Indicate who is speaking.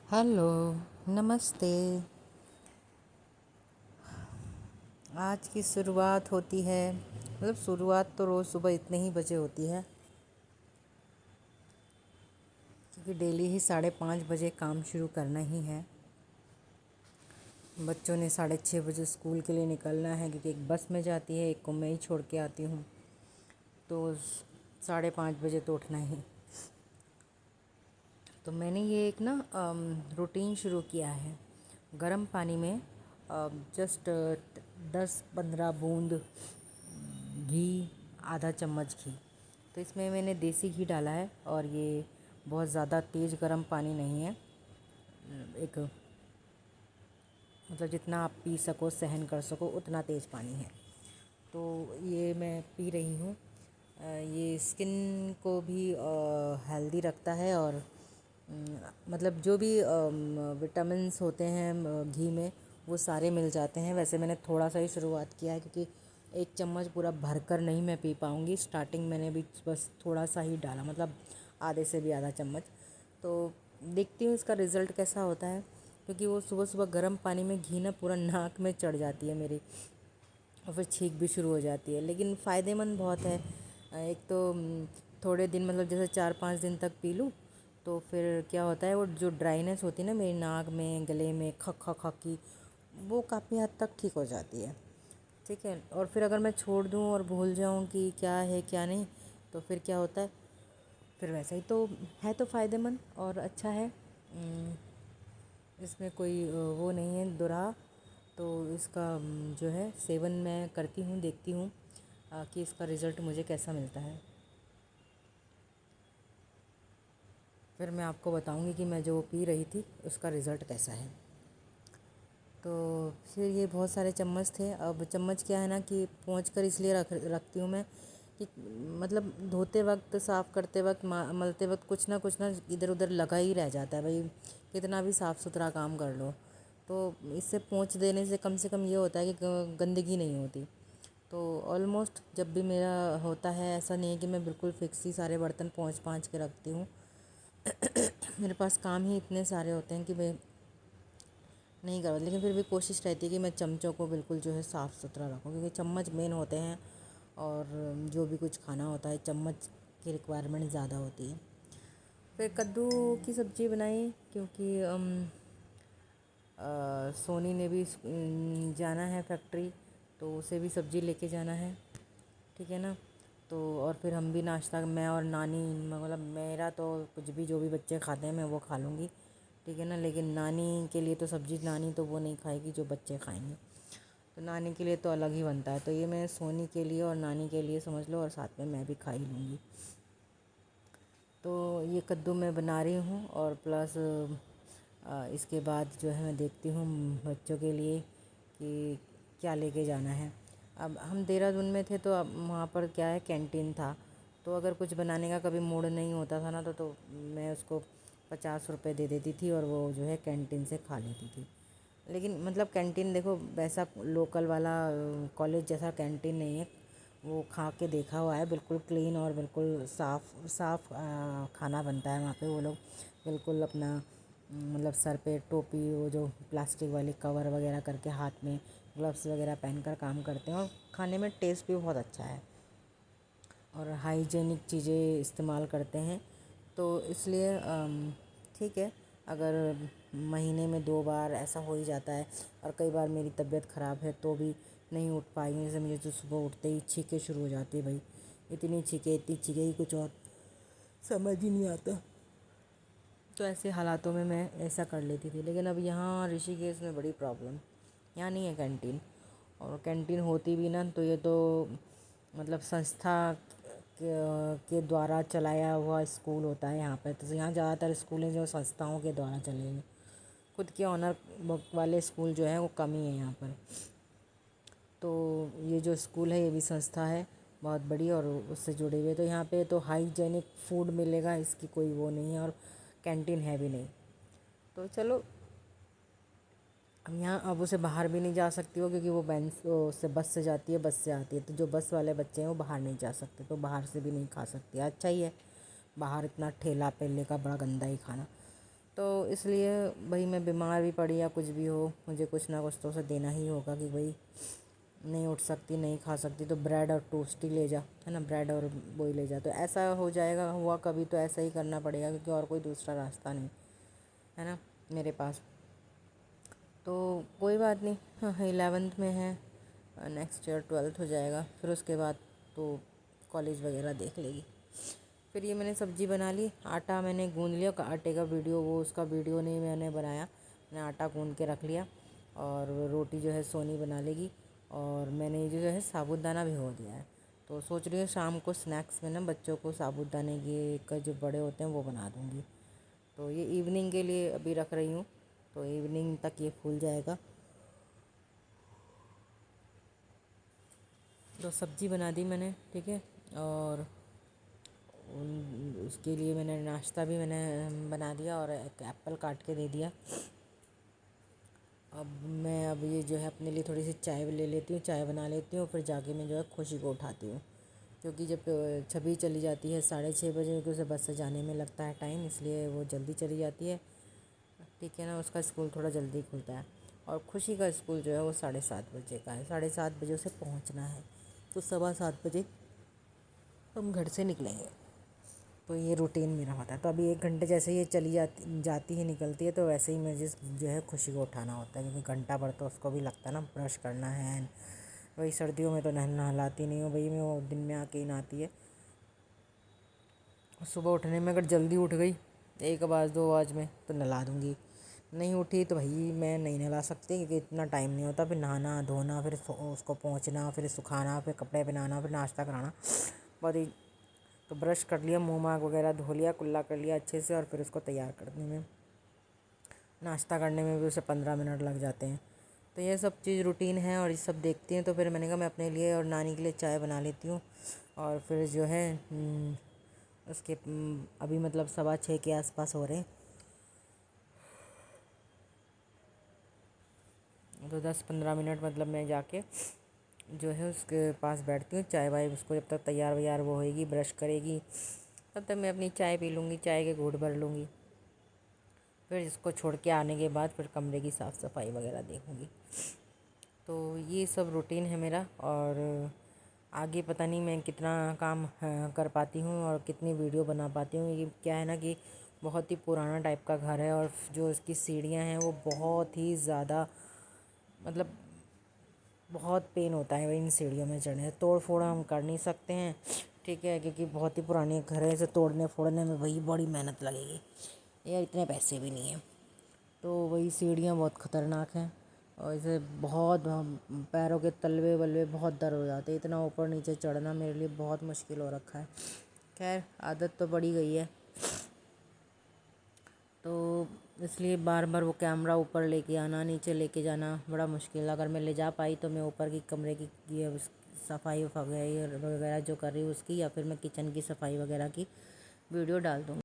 Speaker 1: Hello. नमस्ते। आज की शुरुआत होती है, मतलब शुरुआत तो रोज़ सुबह इतने ही बजे होती है, क्योंकि डेली ही 5:30 बजे काम शुरू करना ही है। बच्चों ने 6:30 बजे स्कूल के लिए निकलना है, क्योंकि एक बस में जाती है, एक को मैं ही छोड़ के आती हूँ। तो 5:30 बजे तो उठना ही। तो मैंने ये एक ना रूटीन शुरू किया है। गर्म पानी में जस्ट 10-15 बूंद घी, आधा चम्मच घी। तो इसमें मैंने देसी घी डाला है, और ये बहुत ज़्यादा तेज़ गर्म पानी नहीं है। एक मतलब जितना आप पी सको, सहन कर सको, उतना तेज़ पानी है। तो ये मैं पी रही हूँ। ये स्किन को भी हेल्दी रखता है, और मतलब जो भी विटामिन्स होते हैं घी में, वो सारे मिल जाते हैं। वैसे मैंने थोड़ा सा ही शुरुआत किया है, क्योंकि 1 चम्मच पूरा भर कर नहीं मैं पी पाऊँगी। स्टार्टिंग मैंने भी बस थोड़ा सा ही डाला, मतलब आधे से भी आधा चम्मच। तो देखती हूँ इसका रिज़ल्ट कैसा होता है, क्योंकि वो सुबह सुबह गर्म पानी में घी ना पूरा नाक में चढ़ जाती है मेरी, और फिर छींक भी शुरू हो जाती है। लेकिन फ़ायदेमंद बहुत है। एक तो थोड़े दिन, मतलब जैसे 4-5 दिन तक पी लूँ, तो फिर क्या होता है, वो जो ड्राइनेस होती है ना मेरी नाक में, गले में, खक खक खक की, वो काफ़ी हद तक ठीक हो जाती है। ठीक है। और फिर अगर मैं छोड़ दूँ और भूल जाऊँ कि क्या है क्या नहीं, तो फिर क्या होता है, फिर वैसा ही तो है। तो फ़ायदेमंद और अच्छा है। इसमें कोई वो नहीं है दुरा। तो इसका जो है सेवन मैं करती हूँ, देखती हूँ कि इसका रिज़ल्ट मुझे कैसा मिलता है। फिर मैं आपको बताऊँगी कि मैं जो पी रही थी उसका रिज़ल्ट कैसा है। तो फिर ये बहुत सारे चम्मच थे। अब चम्मच क्या है ना, कि पोंछ कर इसलिए रखती हूँ मैं, कि मतलब धोते वक्त, साफ़ करते वक्त, मलते वक्त कुछ ना इधर उधर लगा ही रह जाता है भाई, कितना भी साफ़ सुथरा काम कर लो। तो इससे पोंछ देने से कम ये होता है कि गंदगी नहीं होती। तो ऑलमोस्ट जब भी मेरा होता है, ऐसा नहीं है कि मैं बिल्कुल फिक्स ही सारे बर्तन पोंछ के रखती हूँ। मेरे पास काम ही इतने सारे होते हैं कि मैं नहीं कर, लेकिन फिर भी कोशिश रहती है कि मैं चमचों को बिल्कुल जो है साफ़ सुथरा रखूँ, क्योंकि चम्मच मेन होते हैं, और जो भी कुछ खाना होता है चम्मच की रिक्वायरमेंट ज़्यादा होती है। फिर कद्दू की सब्ज़ी बनाई, क्योंकि सोनी ने भी जाना है फैक्ट्री, तो उसे भी सब्ज़ी लेके जाना है। ठीक है ना। तो और फिर हम भी नाश्ता, मैं और नानी, मतलब मेरा तो कुछ भी जो भी बच्चे खाते हैं मैं वो खा लूँगी। ठीक है ना। लेकिन नानी के लिए तो सब्ज़ी, नानी तो वो नहीं खाएगी जो बच्चे खाएंगे, तो नानी के लिए तो अलग ही बनता है। तो ये मैं सोनी के लिए और नानी के लिए समझ लो, और साथ में मैं भी खा ही लूँगी। तो ये कद्दू मैं बना रही हूँ, और प्लस इसके बाद जो है मैं देखती हूँ बच्चों के लिए कि क्या लेके जाना है। अब हम देहरादून में थे, तो अब वहाँ पर क्या है, कैंटीन था। तो अगर कुछ बनाने का कभी मूड नहीं होता था ना, तो मैं उसको 50 रुपये दे देती थी, और वो जो है कैंटीन से खा लेती थी। लेकिन मतलब कैंटीन देखो, वैसा लोकल वाला कॉलेज जैसा कैंटीन नहीं है। वो खा के देखा हुआ है, बिल्कुल क्लीन और बिल्कुल साफ़ साफ़ खाना बनता है वहाँ पे। वो लोग बिल्कुल अपना मतलब सर पे टोपी, वो जो प्लास्टिक वाली कवर वगैरह करके, हाथ में ग्लव्स वगैरह पहनकर काम करते हैं, और खाने में टेस्ट भी बहुत अच्छा है, और हाइजीनिक चीज़ें इस्तेमाल करते हैं। तो इसलिए ठीक है। अगर महीने में 2 बार ऐसा हो ही जाता है, और कई बार मेरी तबीयत ख़राब है तो भी नहीं उठ पाई हूँ, जैसे मुझे तो सुबह उठते ही छींकें शुरू हो जाती है भाई, इतनी छींकें ही कुछ और समझ ही नहीं आता। तो ऐसे हालातों में मैं ऐसा कर लेती थी। लेकिन अब यहाँ ऋषिकेश में बड़ी प्रॉब्लम, यहाँ नहीं है कैंटीन, और कैंटीन होती भी ना तो ये तो मतलब संस्था के द्वारा चलाया हुआ स्कूल होता है यहाँ पे। तो यहाँ ज़्यादातर स्कूल हैं जो संस्थाओं के द्वारा चले हुए, खुद के ऑनर वाले स्कूल जो है वो कम ही है यहाँ पर। तो ये जो स्कूल है ये भी संस्था है बहुत बड़ी, और उससे जुड़े हुए। तो यहाँ पे तो हाइजेनिक फूड मिलेगा, इसकी कोई वो नहीं है, और कैंटीन है भी नहीं। तो चलो, अब यहाँ अब उसे बाहर भी नहीं जा सकती हो, क्योंकि वो उससे बस से जाती है, बस से आती है। तो जो बस वाले बच्चे हैं वो बाहर नहीं जा सकते, तो बाहर से भी नहीं खा सकते। अच्छा ही है, बाहर इतना ठेला पेले का बड़ा गंदा ही खाना। تو اس لیے بھائی میں بیمار بھی پڑی یا کچھ بھی ہو مجھے کچھ نہ کچھ تو اسے دینا ہی ہوگا کہ بھائی نہیں اٹھ سکتی نہیں کھا سکتی تو بریڈ اور ٹوسٹ ہی لے جا، ہے نا، بریڈ اور وہی لے جا، تو ایسا ہو جائے گا، ہوا کبھی تو ایسا ہی کرنا پڑے گا کیونکہ اور کوئی دوسرا راستہ نہیں ہے نا میرے پاس۔ تو کوئی بات نہیں، 11th میں ہے، نیکسٹ ایئر 12th ہو جائے گا، پھر اس کے بعد تو کالج وغیرہ دیکھ لے گی۔ پھر یہ میں نے سبزی بنا لی، آٹا میں نے گوندھ لیا، آٹے کا ویڈیو وہ اس کا ویڈیو نہیں میں نے بنایا، میں نے آٹا گوندھ کے رکھ لیا، اور روٹی جو ہے سونی بنا لے گی، اور میں نے جو ہے ثابوت دانہ بھگو دیا ہے، تو سوچ رہی ہوں شام کو سنیکس میں نا بچوں کو ثابوت دانے کے جو بڑے ہوتے ہیں وہ بنا دوں گی، تو یہ ایوننگ کے لیے ابھی رکھ رہی ہوں، تو ایوننگ تک یہ پھول جائے گا۔ تو سبزی بنا دی میں نے، ٹھیک ہے، اور اس کے لیے میں نے ناشتہ بھی میں نے بنا دیا اور ایک ایپل کاٹ کے دے دیا۔ اب یہ جو ہے اپنے لیے تھوڑی سی چائے لے لیتی ہوں، چائے بنا لیتی ہوں، پھر جا کے میں جو ہے خوشی کو اٹھاتی ہوں، کیونکہ جب چھبی چلی جاتی ہے 6:30 بجے، کیونکہ اسے بس سے جانے میں لگتا ہے ٹائم، اس لیے وہ جلدی چلی جاتی ہے، ٹھیک ہے نا، اس کا اسکول تھوڑا جلدی کھلتا ہے، اور خوشی کا اسکول جو ہے وہ 7:30 بجے کا ہے، 7:30 بجے اسے پہنچنا ہے، تو 7:15 بجے ہم گھر سے نکلیں گے، تو یہ روٹین میرا ہوتا ہے۔ تو ابھی 1 گھنٹے جیسے یہ چلی جاتی ہے نکلتی ہے، تو ویسے ہی مجھے جو ہے خوشی کو اٹھانا ہوتا ہے، کیونکہ گھنٹہ بھر تو اس کو بھی لگتا ہے نا برش کرنا ہے، وہی سردیوں میں تو نہلاتی نہیں ہوں بھائی میں، وہ دن میں آ کے ہی نہاتی ہے، صبح اٹھنے میں اگر جلدی اٹھ گئی 1 آواز 2 آواز میں تو نہلا دوں گی، نہیں اٹھی تو بھائی میں نہیں نہلا سکتی کیونکہ اتنا ٹائم نہیں ہوتا، پھر نہانا دھونا، پھر اس کو پہنچنا، پھر سکھانا، پھر کپڑے پہنانا، پھر ناشتہ کرانا، بہت ہی، تو برش کر لیا، منہ ماگ وغیرہ دھو لیا، کلا کر لیا اچھے سے، اور پھر اس کو تیار کرنے میں، ناشتہ کرنے میں بھی اسے 15 منٹ لگ جاتے ہیں، تو یہ سب چیز روٹین ہے، اور یہ سب دیکھتی ہیں، تو پھر میں نے کہا میں اپنے لیے اور نانی کے لیے چائے بنا لیتی ہوں، اور پھر جو ہے اس کے ابھی مطلب 6:15 کے آس پاس ہو رہے ہیں، تو 10-15 منٹ مطلب میں جا کے جو ہے اس کے پاس بیٹھتی ہوں، چائے وائے اس کو جب تک تیار ویار وہ ہوئے گی، برش کرے گی، تب تک میں اپنی چائے پی لوں گی، چائے کے گھونٹ بھر لوں گی، پھر اس کو چھوڑ کے آنے کے بعد پھر کمرے کی صاف صفائی وغیرہ دیکھوں گی، تو یہ سب روٹین ہے میرا، اور آگے پتہ نہیں میں کتنا کام کر پاتی ہوں اور کتنی ویڈیو بنا پاتی ہوں، یہ کیا ہے نا کہ بہت ہی پرانا ٹائپ کا گھر ہے، اور جو اس کی سیڑھیاں ہیں وہ بہت ہی زیادہ، مطلب بہت پین ہوتا ہے ان سیڑھیوں میں چڑھنے، توڑ پھوڑ ہم کر نہیں سکتے ہیں، ٹھیک ہے، کیونکہ بہت ہی پرانی گھر ہے، اسے توڑنے پھوڑنے میں وہی بڑی محنت لگے گی، یہ اتنے پیسے بھی نہیں ہیں، تو وہی سیڑھیاں بہت خطرناک ہیں، اور اسے بہت پیروں کے تلوے ولوے بہت درد ہو جاتے ہیں، اتنا اوپر نیچے چڑھنا میرے لیے بہت مشکل ہو رکھا ہے، خیر عادت تو پڑی گئی ہے، تو اس لیے بار بار وہ کیمرہ اوپر لے کے آنا نیچے لے کے جانا بڑا مشکل ہے، اگر میں لے جا پائی تو میں اوپر کی کمرے کی صفائی وغیرہ جو کر رہی ہوں اس کی، یا پھر میں کچن کی صفائی وغیرہ کی ویڈیو ڈال دوں گی۔